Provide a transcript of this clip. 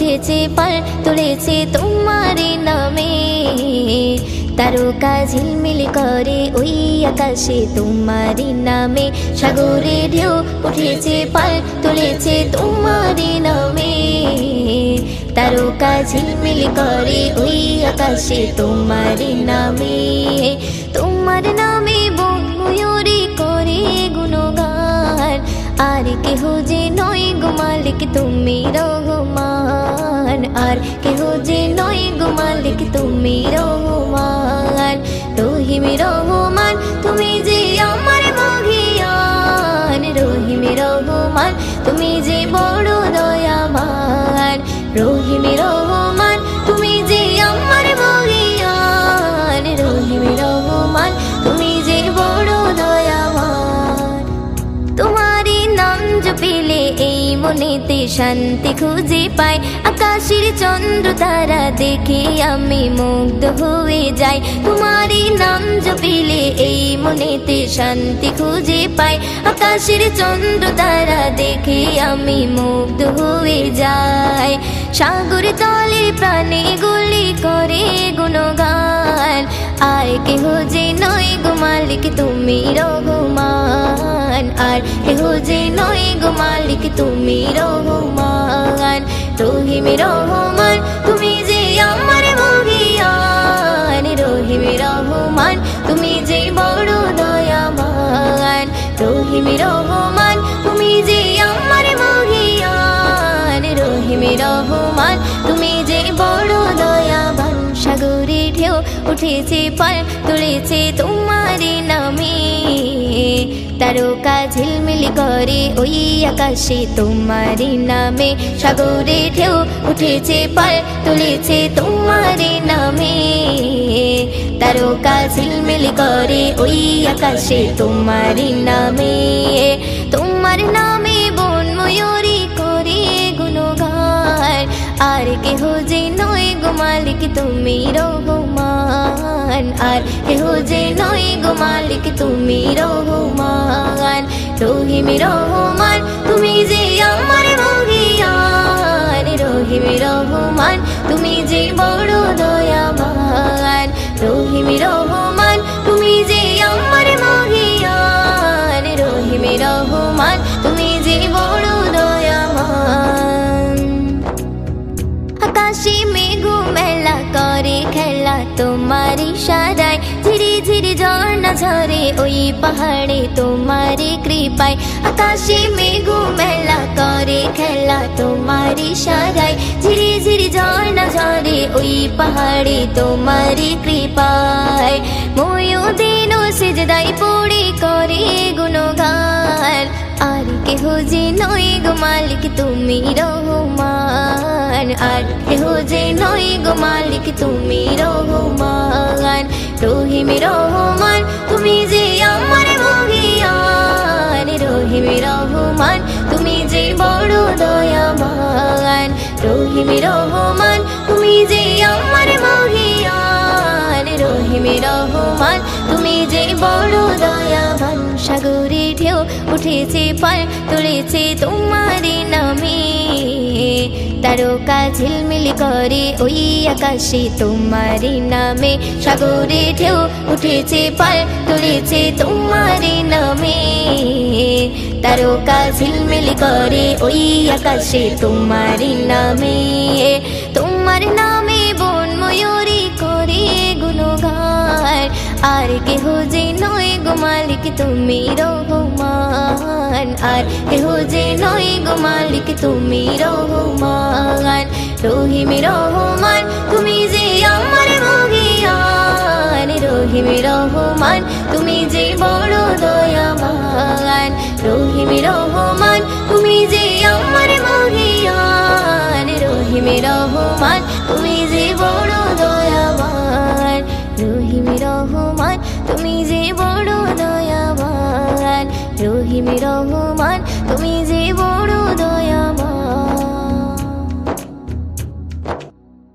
উঠেছে পাল তুলেছে তোমার নামে। তারকা ঝিলমিল করে ওই আকাশে তোমার নামে, সাগরে ঢেউ উঠেছে পাল তুলেছে তোমার নামে। তারকা ঝিলমিল করে ওই আকাশে তোমার নামে। তোমার নামে বন ময়ূরী করে গুণগান, আর কেহ যে নয় গো মালিক তুমি রহমান, আর কেহ যে নয় গো মালিক তুমি রহমান। রহিম রহমান তুমি যে আমার মহিয়ান, রহিম রহমান তুমি যে বড় দয়াবান। রহিম রহমান তুমি যে আমার মহিয়ান, রহিম রহমান তুমি যে বড় দয়াবান। তোমারই নাম জপিলে এই মনেতে শান্তি খুঁজে পাই, আকাশের চন্দ্র তারা দেখে আমি মুগ্ধ হয়ে যাই। তোমারই নাম জপিলে এই মনেতে শান্তি খুঁজে পাই, আকাশের চন্দ্র তারা দেখে আমি মুগ্ধ হয়ে যাই। সাগর তলে প্রাণে গুলি করে গুণগান, আর কেহ যে নয় গো মালিক তুমি রহমান, আর কেহ যে নয় গো মালিক তুমি রহমান। রহিম রহমান তুমি যে আমার মহিয়ান, রহিম রহমান তুমি যে বড় দয়াবান। রহিম রহমান তুমি যে আমার মহিয়ান, রহিম রহমান তুমি যে বড় দয়াবান। সাগরে ঢেউ উঠেছে পাল তুলেছে তোমার নামে, তারকা ঝিলমিল করে ওই আকাশে তোমার নামে। সাগরে ঢেউ উঠেছে পাল তুলেছে তোমার নামে, তারকা ঝিলমিল করে ওই আকাশে তোমার নামে। তোমার নামে বন ময়ূরী করে গুণগান, আর কেহ যে নয় গো মালিক তুমি রহমান, আর কেহ যে নয় গো মালিক তুমি রহমান। রহিম রহমান তুমি যে আমার মহিয়ান, রহিম রহমান তুমি যে বড় দয়াবান। রহিম রহমান তুমি যে আমার মহিয়ান, রহিম রহমান তুমি যে বড় দয়াবান। আকাশে মেঘ মেলা করে খেলা তোমার ইশারায়, ধীরে ধীরে ঝর্ণা ঝরে ওই পাহাড়ে তোমার কৃপায়। আকাশে মেঘ মেলা করে খেলা তোমার ইশারায়, ধীরে ধীরে ঝর্ণা ঝরে ওই পাহাড়ে তোমার কৃপায়। ময়ূদিন সিজদায় পড়ে করে গুণগান, আর কেহ যে নয় গো মালিক তুমি রহমান, আর কেহ যে নয় গো মালিক তুমি রহমান। রহিম রহমান তুমি যে আমার মহিয়ান, রহিম রহমান তুমি যে বড় দয়াবান। রহিম রহমান তুমি যে আমার মহিয়ান, রহিম রহমান তুমি যে বড় দয়াবান। সাগরে ঢেউ উঠেছে পাল তুলেছে তোমার নামে, তারকা ঝিলমিল করে ওই আকাশে তোমার নামে। সাগরে ঢেউ উঠেছে পাল তুলেছে তোমার নামে, তারকা ঝিলমিল করে ওই আকাশে তোমার নামে। তোমার নামে বন ময়ূরী করে গুণগান, আর কেহ যে নয় গো মালিক তুমি রহমান, আর কেহ যে নয় গো মালিক তুমি রহমান। রহিম রহমান তুমি যে আমার মহিয়ান, রহিম রহমান তুমি যে বড় দয়াবান। রহিম রহমান তুমি যে আমার মহিয়ান, রহিম রহমান তুমি যে বড় দয়াবান। রহিম রহমান তুমি যে বড় দয়াবান। রহিম রহমান